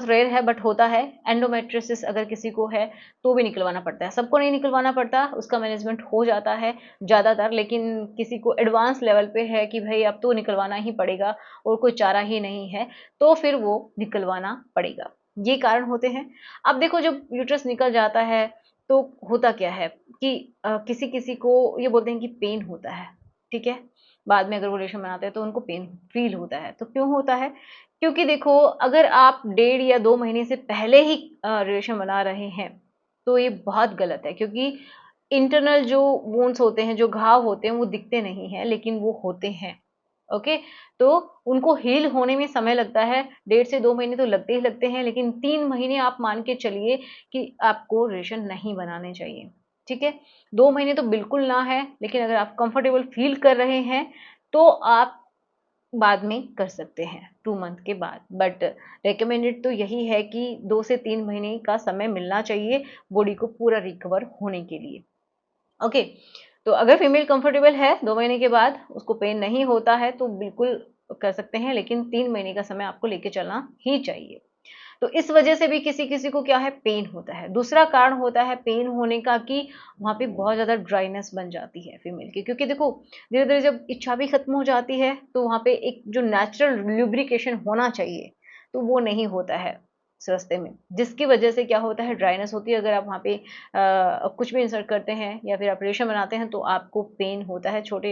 Rare है but होता है। एंडोमेट्रियोसिस अगर किसी को है तो भी निकलवाना पड़ता है, सबको नहीं निकलवाना पड़ता, उसका मैनेजमेंट हो जाता है ज़्यादातर, लेकिन किसी को एडवांस लेवल पे है कि भाई अब तो निकलवाना ही पड़ेगा और कोई चारा ही नहीं है, तो फिर वो निकलवाना पड़ेगा। ये कारण होते हैं। अब देखो जब यूट्रस निकल जाता है तो होता क्या है कि किसी किसी को ये बोलते हैं कि पेन होता है, ठीक है, बाद में अगर वो रिलेशन बनाते हैं तो उनको पेन फील होता है। तो क्यों होता है? क्योंकि देखो अगर आप 1.5 या 2 महीने से पहले ही रिलेशन बना रहे हैं तो ये बहुत गलत है, क्योंकि इंटरनल जो वुंड्स होते हैं, जो घाव होते हैं, वो दिखते नहीं हैं लेकिन वो होते हैं। ओके, तो उनको हील होने में समय लगता है, 1.5 से 2 महीने तो लगते ही लगते हैं, लेकिन 3 महीने आप मान के चलिए कि आपको रिलेशन नहीं बनाने चाहिए, ठीक है। 2 महीने तो बिल्कुल ना है, लेकिन अगर आप कंफर्टेबल फील कर रहे हैं तो आप बाद में कर सकते हैं 2 मंथ के बाद। बट रिकमेंडेड तो यही है कि 2 से 3 महीने का समय मिलना चाहिए बॉडी को पूरा रिकवर होने के लिए। ओके, तो अगर फीमेल कंफर्टेबल है 2 महीने के बाद, उसको पेन नहीं होता है तो बिल्कुल कर सकते हैं, लेकिन 3 महीने का समय आपको लेके चलना ही चाहिए। तो इस वजह से भी किसी किसी को क्या है, पेन होता है। दूसरा कारण होता है पेन होने का कि वहाँ पे बहुत ज़्यादा ड्राइनेस बन जाती है फीमेल की, क्योंकि देखो धीरे धीरे जब इच्छा भी खत्म हो जाती है तो वहाँ पे एक जो नेचुरल ल्यूब्रिकेशन होना चाहिए तो वो नहीं होता है इस रास्ते में, जिसकी वजह से क्या होता है, ड्राइनेस होती है। अगर आप वहाँ पे कुछ भी इंसर्ट करते हैं या फिर आप रेशम बनाते हैं तो आपको पेन होता है। छोटे